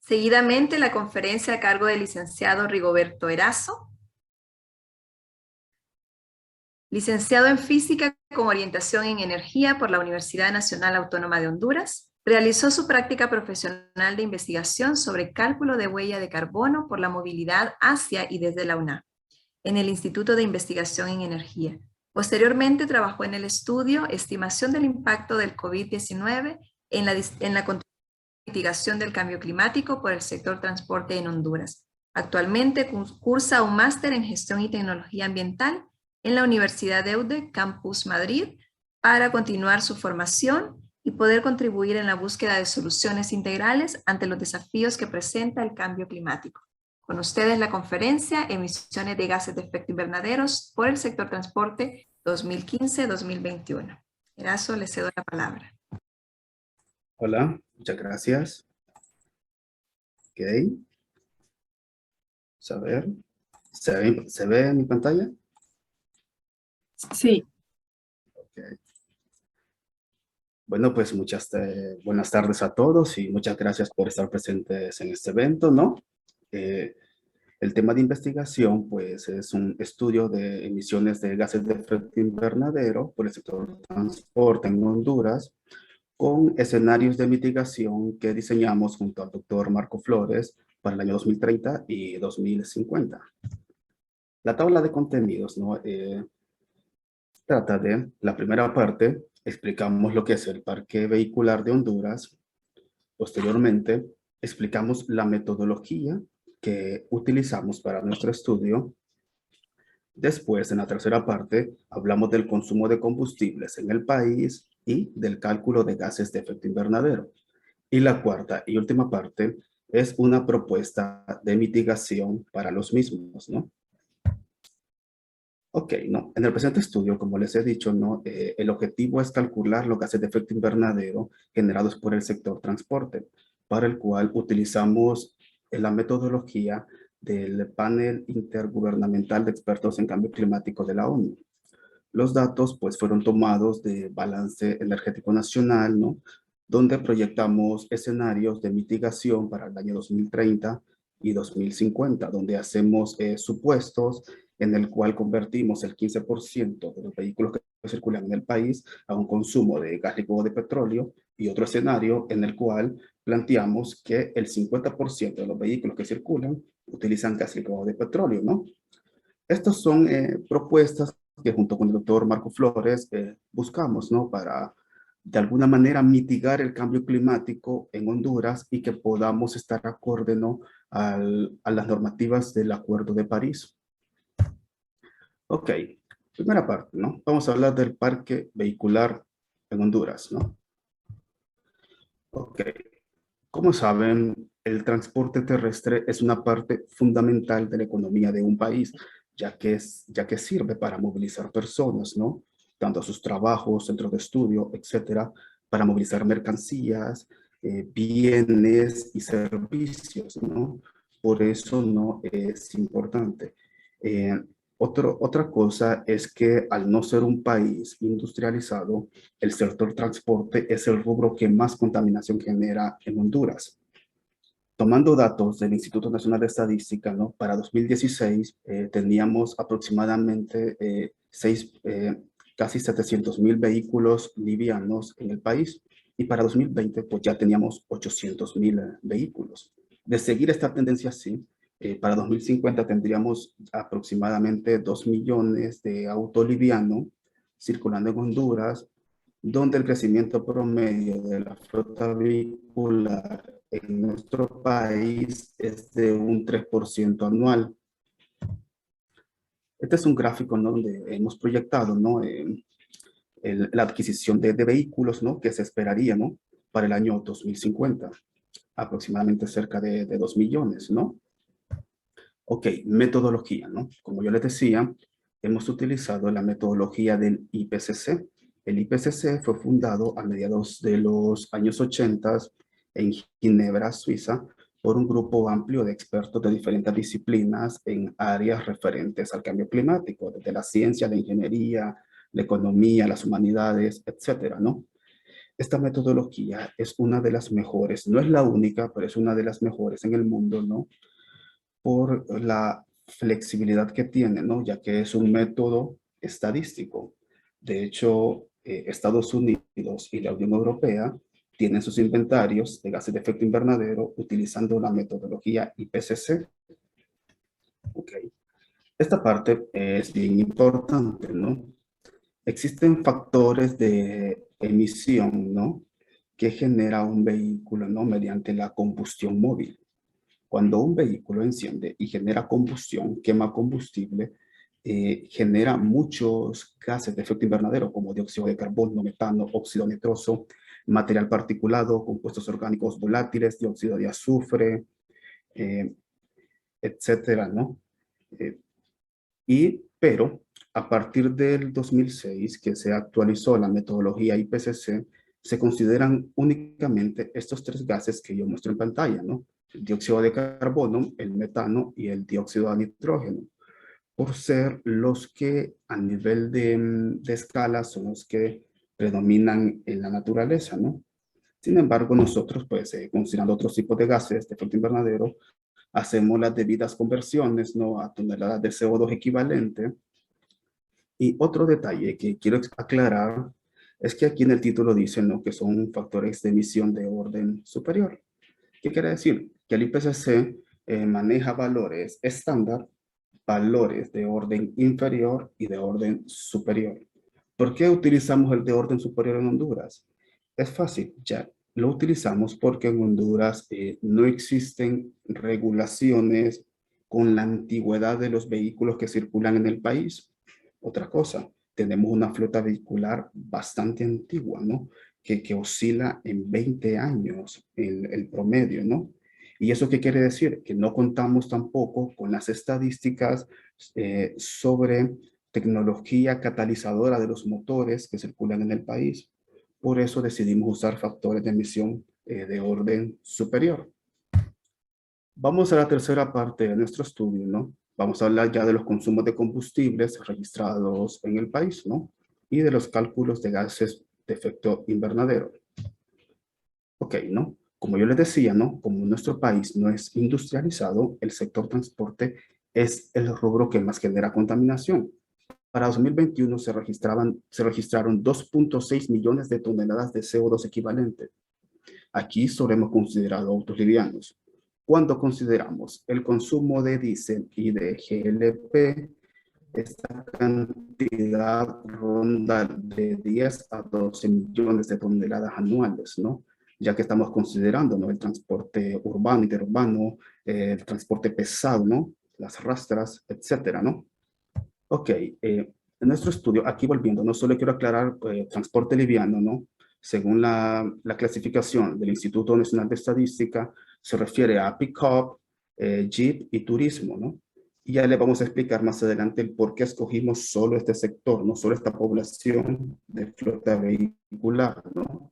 Seguidamente, la conferencia a cargo del licenciado Rigoberto Erazo, licenciado en Física con orientación en Energía por la Universidad Nacional Autónoma de Honduras. Realizó su práctica profesional de investigación sobre cálculo de huella de carbono por la movilidad hacia y desde la UNAM, en el Instituto de Investigación en Energía. Posteriormente trabajó en el estudio Estimación del impacto del COVID-19 en la mitigación del cambio climático por el sector transporte en Honduras. Actualmente cursa un máster en Gestión y Tecnología Ambiental en la Universidad EUDE Campus Madrid para continuar su formación y poder contribuir en la búsqueda de soluciones integrales ante los desafíos que presenta el cambio climático. Con ustedes la conferencia Emisiones de gases de efecto invernadero por el sector transporte 2015-2021. Erazo, le cedo la palabra. Hola, muchas gracias. Ok. A ver, ¿se ve en mi pantalla? Sí. Okay. Bueno, pues buenas tardes a todos y muchas gracias por estar presentes en este evento, ¿no? El tema de investigación, pues, es un estudio de emisiones de gases de efecto invernadero por el sector transporte en Honduras, con escenarios de mitigación que diseñamos junto al doctor Marco Flores para el año 2030 y 2050. La tabla de contenidos, ¿no? Trata de la primera parte, explicamos lo que es el Parque Vehicular de Honduras. Posteriormente, explicamos la metodología que utilizamos para nuestro estudio. Después, en la tercera parte, hablamos del consumo de combustibles en el país y del cálculo de gases de efecto invernadero. Y la cuarta y última parte es una propuesta de mitigación para los mismos, ¿no? Ok, no. En el presente estudio, como les he dicho, ¿no? El objetivo es calcular los gases de efecto invernadero generados por el sector transporte, para el cual utilizamos la metodología del Panel Intergubernamental de Expertos en Cambio Climático de la ONU. Los datos, pues, fueron tomados de Balance Energético Nacional, ¿no? Donde proyectamos escenarios de mitigación para el año 2030 y 2050, donde hacemos supuestos en el cual convertimos el 15% de los vehículos que circulan en el país a un consumo de gas licuado de petróleo, y otro escenario en el cual planteamos que el 50% de los vehículos que circulan utilizan gas licuado de petróleo, ¿no? Estas son propuestas que junto con el doctor Marco Flores buscamos, ¿no? Para de alguna manera mitigar el cambio climático en Honduras y que podamos estar acorde, ¿no? A las normativas del Acuerdo de París. Ok, primera parte, ¿no? Vamos a hablar del parque vehicular en Honduras, ¿no? Ok, como saben, el transporte terrestre es una parte fundamental de la economía de un país, ya que sirve para movilizar personas, ¿no? Tanto a sus trabajos, centros de estudio, etcétera, para movilizar mercancías, bienes y servicios, ¿no? Por eso no es importante. Eh, Otra cosa es que al no ser un país industrializado, el sector transporte es el rubro que más contaminación genera en Honduras. Tomando datos del Instituto Nacional de Estadística, ¿no? Para 2016 teníamos aproximadamente casi 700,000 vehículos livianos en el país, y para 2020 pues ya teníamos 800,000 vehículos. De seguir esta tendencia así, para 2050 tendríamos aproximadamente 2 millones de autos livianos circulando en Honduras, donde el crecimiento promedio de la flota vehicular en nuestro país es de un 3% anual. Este es un gráfico, ¿no? Donde hemos proyectado, ¿no? La adquisición de vehículos, ¿no? Que se esperaría, ¿no? Para el año 2050, aproximadamente cerca de 2 millones, ¿no? Ok, metodología, ¿no? Como yo les decía, hemos utilizado la metodología del IPCC. El IPCC fue fundado a mediados de los años 80 en Ginebra, Suiza, por un grupo amplio de expertos de diferentes disciplinas en áreas referentes al cambio climático, desde la ciencia, la ingeniería, la economía, las humanidades, etcétera, ¿no? Esta metodología es una de las mejores, no es la única, pero es una de las mejores en el mundo, ¿no? Por la flexibilidad que tiene, ¿no? Ya que es un método estadístico. De hecho, Estados Unidos y la Unión Europea tienen sus inventarios de gases de efecto invernadero utilizando la metodología IPCC. Okay. Esta parte es bien importante, ¿no? Existen factores de emisión, ¿no? Que genera un vehículo, ¿no? Mediante la combustión móvil. Cuando un vehículo enciende y genera combustión, quema combustible, genera muchos gases de efecto invernadero, como dióxido de carbono, metano, óxido nitroso, material particulado, compuestos orgánicos volátiles, dióxido de azufre, eh, etcétera, ¿no? Eh, pero a partir del 2006, que se actualizó la metodología IPCC, se consideran únicamente estos tres gases que yo muestro en pantalla, ¿no? El dióxido de carbono, el metano y el dióxido de nitrógeno, por ser los que a nivel de escala son los que predominan en la naturaleza, ¿no? Sin embargo, nosotros, pues, considerando otros tipos de gases de efecto invernadero, hacemos las debidas conversiones, ¿no? A toneladas de CO2 equivalente. Y otro detalle que quiero aclarar es que aquí en el título dice, ¿no? Que son factores de emisión de orden superior. ¿Qué quiere decir? Que el IPCC maneja valores estándar, valores de orden inferior y de orden superior. ¿Por qué utilizamos el de orden superior en Honduras? Es fácil, ya lo utilizamos porque en Honduras no existen regulaciones con la antigüedad de los vehículos que circulan en el país. Otra cosa, tenemos una flota vehicular bastante antigua, ¿no? Que oscila en 20 años el promedio, ¿no? ¿Y eso qué quiere decir? Que no contamos tampoco con las estadísticas sobre tecnología catalizadora de los motores que circulan en el país. Por eso decidimos usar factores de emisión de orden superior. Vamos a la tercera parte de nuestro estudio, ¿no? Vamos a hablar ya de los consumos de combustibles registrados en el país, ¿no? Y de los cálculos de gases de efecto invernadero. Ok, ¿no? Como yo les decía, ¿no? Como nuestro país no es industrializado, el sector transporte es el rubro que más genera contaminación. Para 2021 se registraron 2.6 millones de toneladas de CO2 equivalente. Aquí solo hemos considerado autos livianos. Cuando consideramos el consumo de diésel y de GLP, esta cantidad ronda de 10 a 12 millones de toneladas anuales, ¿no? Ya que estamos considerando, ¿no? El transporte urbano, interurbano, el transporte pesado, ¿no? Las rastras, etcétera, ¿no? Ok, en nuestro estudio, aquí volviendo, no solo quiero aclarar transporte liviano, ¿no? Según la clasificación del Instituto Nacional de Estadística, se refiere a pick-up, jeep y turismo, ¿no? Y ya le vamos a explicar más adelante el por qué escogimos solo este sector, no solo esta población de flota vehicular, ¿no?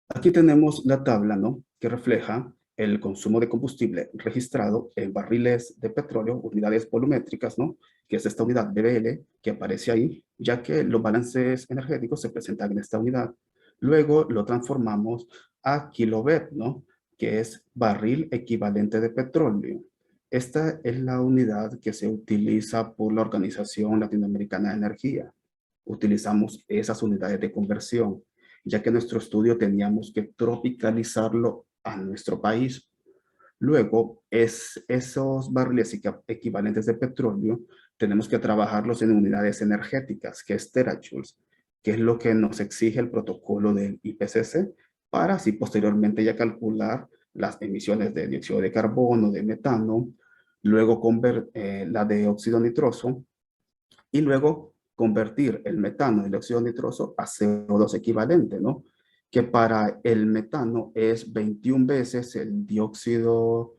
Aquí tenemos la tabla, ¿no? Que refleja el consumo de combustible registrado en barriles de petróleo, unidades volumétricas, ¿no? Que es esta unidad BBL que aparece ahí, ya que los balances energéticos se presentan en esta unidad. Luego lo transformamos a kilobet, ¿no? Que es barril equivalente de petróleo. Esta es la unidad que se utiliza por la Organización Latinoamericana de Energía. Utilizamos esas unidades de conversión, ya que nuestro estudio teníamos que tropicalizarlo a nuestro país. Luego, esos barriles equivalentes de petróleo tenemos que trabajarlos en unidades energéticas, que es terajoules, que es lo que nos exige el protocolo del IPCC, para así posteriormente ya calcular las emisiones de dióxido de carbono, de metano, luego la de óxido nitroso, y luego convertir el metano y el óxido nitroso a CO2 equivalente, ¿no? Que para el metano es 21 veces el dióxido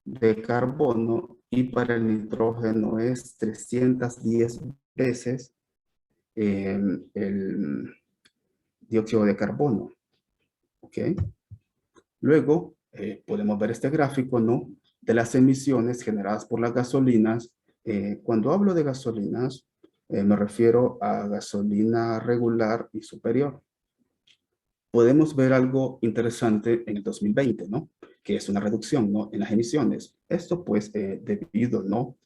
de carbono y para el nitrógeno es 310 veces el dióxido de carbono, ¿ok? Luego podemos ver este gráfico, ¿no? De las emisiones generadas por las gasolinas. Cuando hablo de gasolinas, Me refiero a gasolina regular y superior. Podemos ver algo interesante en el 2020, ¿no? Que es una reducción, ¿no? En las emisiones. Esto pues debido, ¿no?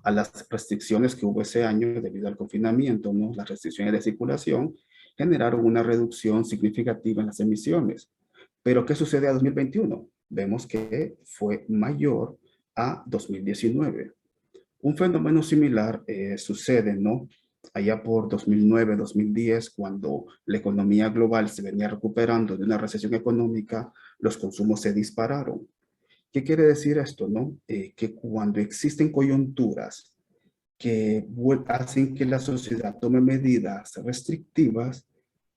A las restricciones que hubo ese año debido al confinamiento, ¿no? Las restricciones de circulación generaron una reducción significativa en las emisiones. Pero ¿qué sucede a 2021? Vemos que fue mayor a 2019. Un fenómeno similar sucede, ¿no? Allá por 2009, 2010, cuando la economía global se venía recuperando de una recesión económica, los consumos se dispararon. ¿Qué quiere decir esto, no? Que cuando existen coyunturas que hacen que la sociedad tome medidas restrictivas,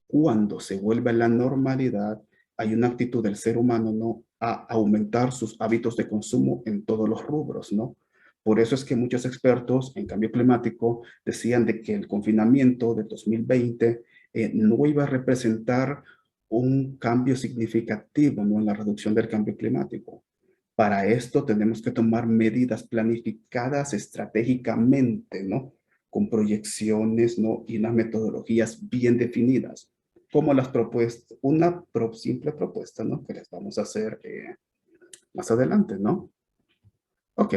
cuando se vuelve a la normalidad, hay una actitud del ser humano, ¿no? A aumentar sus hábitos de consumo en todos los rubros, ¿no? Por eso es que muchos expertos en cambio climático decían de que el confinamiento de 2020 no iba a representar un cambio significativo, ¿no? En la reducción del cambio climático. Para esto tenemos que tomar medidas planificadas estratégicamente, ¿no? Con proyecciones, ¿no? Y unas metodologías bien definidas, como las propuestas, una simple propuesta, ¿no? Que les vamos a hacer más adelante, ¿no? Ok,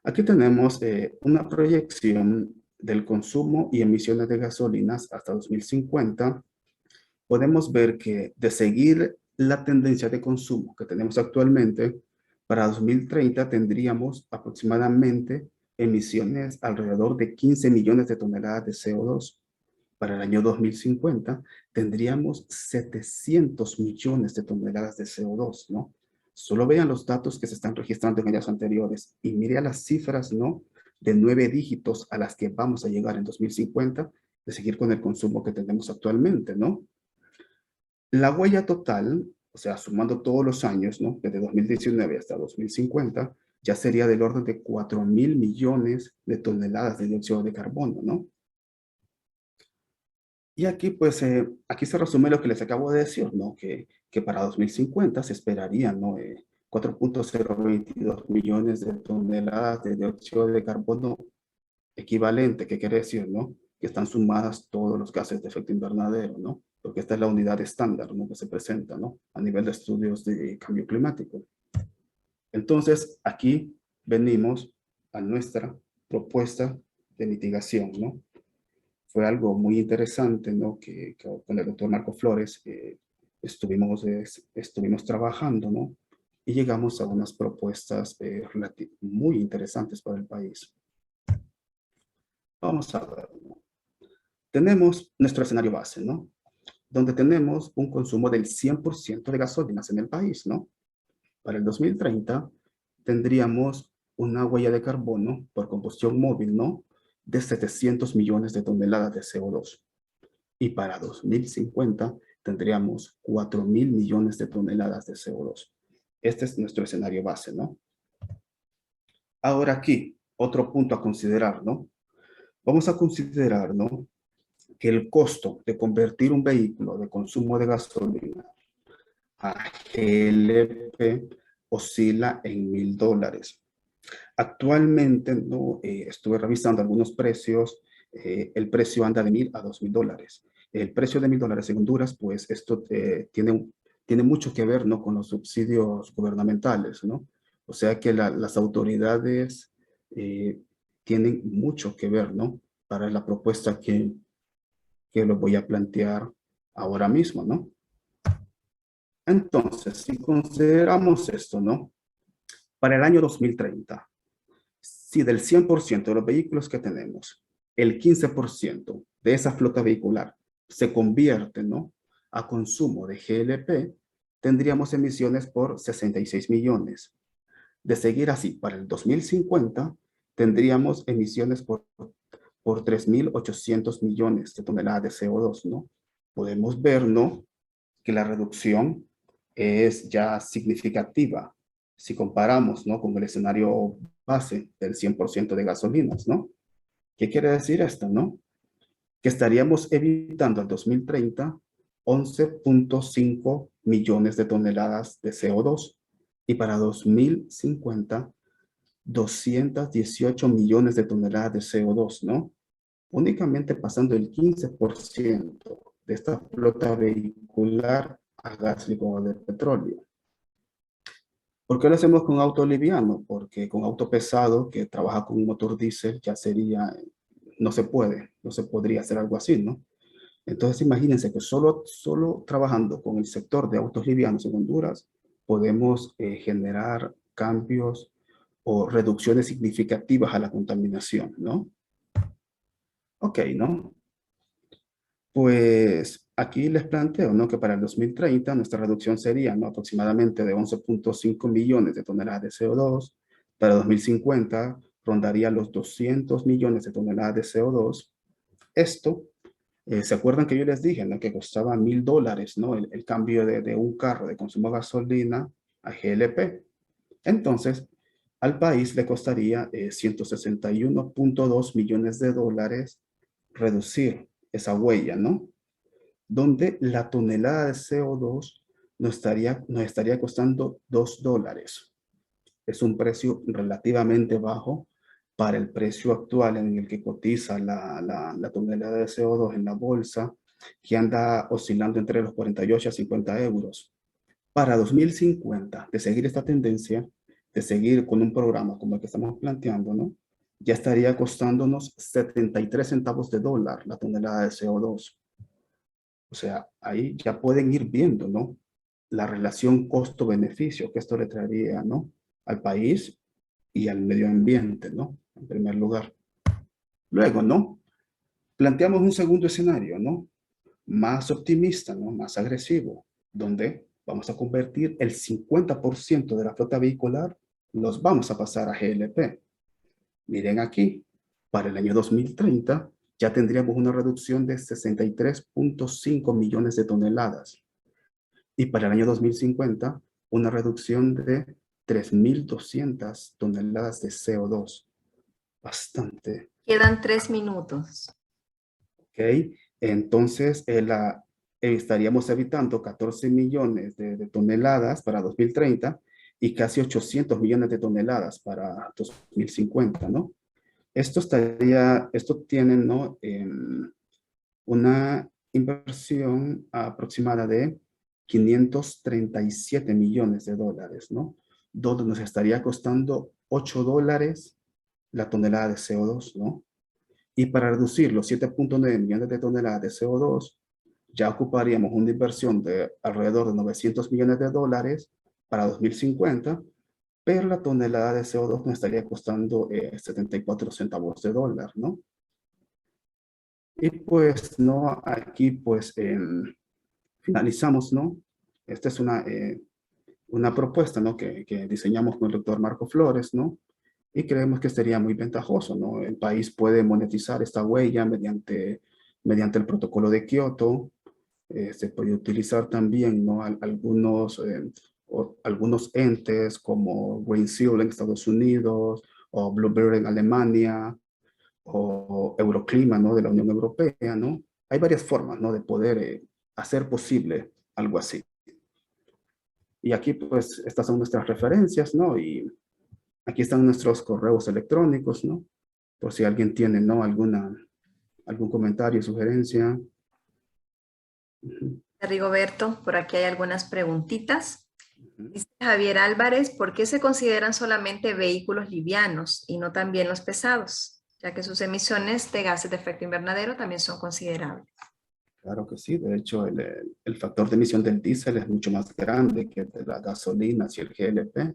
aquí tenemos una proyección del consumo y emisiones de gasolinas hasta 2050. Podemos ver que de seguir la tendencia de consumo que tenemos actualmente, para 2030 tendríamos aproximadamente emisiones alrededor de 15 millones de toneladas de CO2. Para el año 2050 tendríamos 700 millones de toneladas de CO2, ¿no? Solo vean los datos que se están registrando en años anteriores y mire a las cifras, ¿no? De 9 dígitos a las que vamos a llegar en 2050 de seguir con el consumo que tenemos actualmente, ¿no? La huella total, o sea, sumando todos los años, ¿no? Desde 2019 hasta 2050, ya sería del orden de 4.000 millones de toneladas de dióxido de carbono, ¿no? Y aquí, pues, aquí se resume lo que les acabo de decir, ¿no? Que para 2050 se esperarían, ¿no? 4.022 millones de toneladas de dióxido de carbono equivalente, ¿qué quiere decir, no? Que están sumadas todos los gases de efecto invernadero, ¿no? Porque esta es la unidad estándar, ¿no? Que se presenta, ¿no? A nivel de estudios de cambio climático. Entonces, aquí venimos a nuestra propuesta de mitigación, ¿no? Fue algo muy interesante, ¿no? Que con el doctor Marco Flores estuvimos trabajando, ¿no? Y llegamos a unas propuestas muy interesantes para el país. Vamos a ver, ¿no? Tenemos nuestro escenario base, ¿no? Donde tenemos un consumo del 100% de gasolinas en el país, ¿no? Para el 2030 tendríamos una huella de carbono por combustión móvil, ¿no? De 700 millones de toneladas de CO2. Y para 2050 tendríamos 4.000 millones de toneladas de CO2. Este es nuestro escenario base, ¿no? Ahora aquí, otro punto a considerar, ¿no? Vamos a considerar, ¿no? Que el costo de convertir un vehículo de consumo de gasolina a GLP oscila en $1.000. Actualmente, ¿no? Estuve revisando algunos precios, el precio anda de $1.000 a $2.000. El precio de $1.000 en Honduras, pues esto tiene mucho que ver, ¿no? Con los subsidios gubernamentales, ¿no? O sea que las autoridades tienen mucho que ver, ¿no? Para la propuesta que lo voy a plantear ahora mismo, ¿no? Entonces, si consideramos esto, ¿no? Para el año 2030, si del 100% de los vehículos que tenemos, el 15% de esa flota vehicular se convierte, ¿no? A consumo de GLP, tendríamos emisiones por 66 millones. De seguir así, para el 2050, tendríamos emisiones por 3.800 millones de toneladas de CO2, ¿no? Podemos ver, ¿no? Que la reducción es ya significativa si comparamos, ¿no? Con el escenario base del 100% de gasolinas, ¿no? ¿Qué quiere decir esto, no? Que estaríamos evitando al 2030 11.5 millones de toneladas de CO2 y para 2050 218 millones de toneladas de CO2, ¿no? únicamente pasando el 15% de esta flota vehicular a gas licuado de petróleo. ¿Por qué lo hacemos con auto liviano? Porque con auto pesado que trabaja con un motor diésel ya sería, no se puede, no se podría hacer algo así, ¿no? Entonces imagínense que solo trabajando con el sector de autos livianos en Honduras podemos generar cambios o reducciones significativas a la contaminación, ¿no? Ok, ¿no? Pues aquí les planteo, ¿no? Que para el 2030 nuestra reducción sería, ¿no? Aproximadamente de 11.5 millones de toneladas de CO2. Para 2050 rondaría los 200 millones de toneladas de CO2. Esto, ¿se acuerdan que yo les dije, ¿no? Que costaba $1,000, ¿no? El cambio de un carro de consumo de gasolina a GLP. Entonces, al país le costaría 161.2 millones de dólares reducir esa huella, ¿no? Donde la tonelada de CO2 nos estaría costando $2. Es un precio relativamente bajo para el precio actual en el que cotiza la tonelada de CO2 en la bolsa, que anda oscilando entre los 48 a 50 euros. Para 2050, de seguir esta tendencia, de seguir con un programa como el que estamos planteando, ¿no? Ya estaría costándonos 73 centavos de dólar la tonelada de CO2. O sea, ahí ya pueden ir viendo, ¿no? La relación costo-beneficio que esto le traería, ¿no? Al país y al medio ambiente, ¿no? En primer lugar. Luego, ¿no? Planteamos un segundo escenario, ¿no? Más optimista, ¿no? Más agresivo, donde vamos a convertir el 50% de la flota vehicular, los vamos a pasar a GLP. Miren aquí, para el año 2030 ya tendríamos una reducción de 63.5 millones de toneladas. Y para el año 2050, una reducción de 3.200 toneladas de CO2. Bastante. Quedan 3 minutos. ¿Ok? Entonces, estaríamos evitando 14 millones de toneladas para 2030 y casi 800 millones de toneladas para 2050, ¿no? Esto tiene, ¿no? Una inversión aproximada de 537 millones de dólares, ¿no? Donde nos estaría costando $8 la tonelada de CO2, ¿no? Y para reducir los 7.9 millones de toneladas de CO2, ya ocuparíamos una inversión de alrededor de 900 millones de dólares para 2050, pero la tonelada de CO2 nos estaría costando 74 centavos de dólar, ¿no? Y pues, ¿no? Aquí, pues, finalizamos, ¿no? Esta es una propuesta, ¿no? Que diseñamos con el doctor Marco Flores, ¿no? Y creemos que sería muy ventajoso, ¿no? El país puede monetizar esta huella mediante el protocolo de Kioto. Se puede utilizar también, ¿no? Algunos entes como Green Seal en Estados Unidos o Bluebird en Alemania o Euroclima, ¿no? De la Unión Europea, ¿no? Hay varias formas, ¿no? De poder hacer posible algo así. Y aquí, pues, estas son nuestras referencias, ¿no? Y aquí están nuestros correos electrónicos, ¿no? Por si alguien tiene, ¿no? Algún comentario, sugerencia. Ujú, Rigoberto, por aquí hay algunas preguntitas. ujú. Dice Javier Álvarez, ¿por qué se consideran solamente vehículos livianos y no también los pesados? Ya que sus emisiones de gases de efecto invernadero también son considerables. Claro que sí. De hecho, el factor de emisión del diésel es mucho más grande que de la gasolina y el GLP.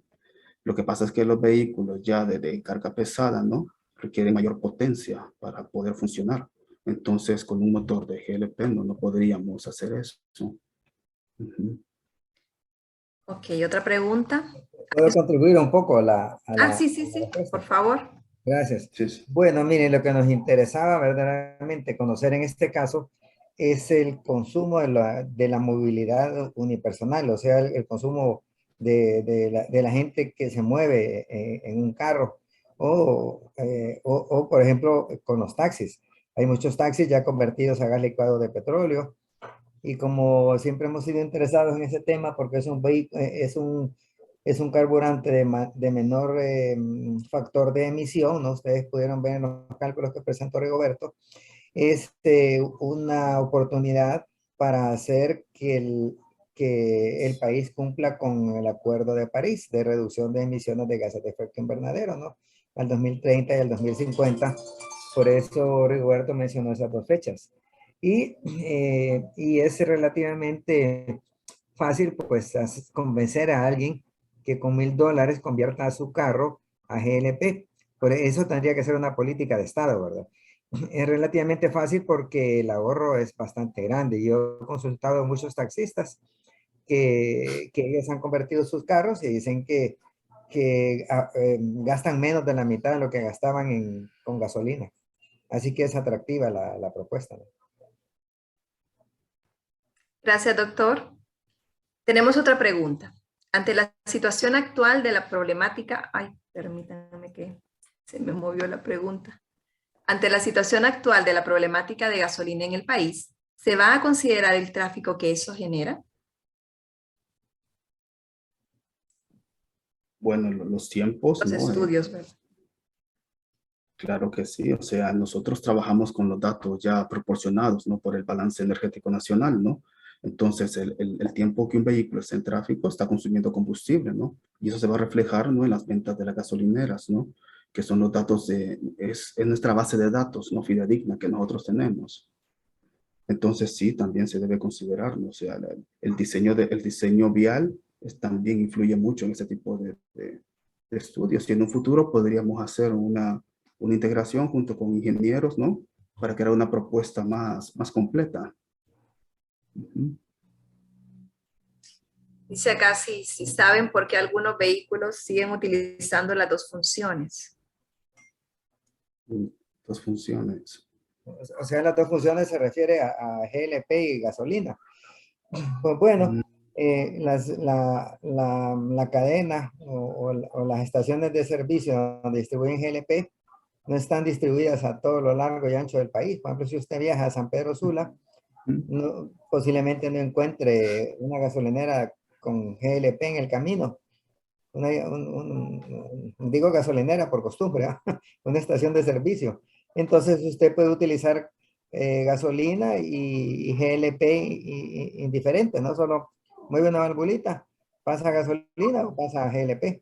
Lo que pasa es que los vehículos ya de carga pesada, ¿no? Requieren mayor potencia para poder funcionar. Entonces, con un motor de GLP no podríamos hacer eso. Ujú. Ok, otra pregunta. ¿Puedo contribuir un poco a Ah, la sí, sí, sí, por respuesta? favor. Gracias. Sí, sí. Bueno, miren, lo que nos interesaba verdaderamente conocer en este caso es el consumo de la movilidad unipersonal, o sea, el consumo de la gente que se mueve en un carro o, por ejemplo, con los taxis. Hay muchos taxis ya convertidos a gas licuado de petróleo y como siempre hemos sido interesados en ese tema porque es un carburante de menor factor de emisión, ¿no? Ustedes pudieron ver en los cálculos que presentó Rigoberto. es una oportunidad para hacer que el país cumpla con el Acuerdo de París de reducción de emisiones de gases de efecto invernadero, ¿no? Al 2030 y al 2050. Por eso Rigoberto mencionó esas dos fechas. Y es relativamente fácil, pues, convencer a alguien que con $1,000 convierta su carro a GLP. Por eso tendría que ser una política de Estado, ¿verdad? Es relativamente fácil porque el ahorro es bastante grande. Yo he consultado a muchos taxistas que ellos han convertido sus carros y dicen que gastan menos de la mitad de lo que gastaban con gasolina. Así que es atractiva la propuesta, ¿no? Gracias, doctor. Tenemos otra pregunta. Ante la situación actual de la problemática, ay, permítanme que se me movió la pregunta. Ante la situación actual de la problemática de gasolina en el país, ¿se va a considerar el tráfico que eso genera? Bueno, los tiempos, Los ¿no? estudios, ¿verdad? Claro que sí, o sea, nosotros trabajamos con los datos ya proporcionados, ¿no? Por el balance energético nacional, ¿no? Entonces, el tiempo que un vehículo está en tráfico está consumiendo combustible, ¿no? Y eso se va a reflejar, ¿no? En las ventas de las gasolineras, ¿no? Que son los datos es nuestra base de datos, ¿no? Fidedigna que nosotros tenemos. Entonces, sí, también se debe considerar, ¿no? O sea, el diseño vial también influye mucho en ese tipo de estudios. Y en un futuro podríamos hacer una integración junto con ingenieros, ¿no? Para crear una propuesta más completa. Ujú. Dice acá si saben por qué algunos vehículos siguen utilizando las dos funciones. Dos funciones. O sea, las dos funciones se refiere a GLP y gasolina. Pues bueno, Mm, la cadena o las estaciones de servicio donde distribuyen GLP no están distribuidas a todo lo largo y ancho del país. Por ejemplo, si usted viaja a San Pedro Sula, mm, posiblemente no encuentre una gasolinera con GLP en el camino. Digo gasolinera por costumbre, ¿ah? Una estación de servicio. Entonces usted puede utilizar gasolina y GLP indiferente, no solo mueve una valvulita, pasa a gasolina o pasa a GLP.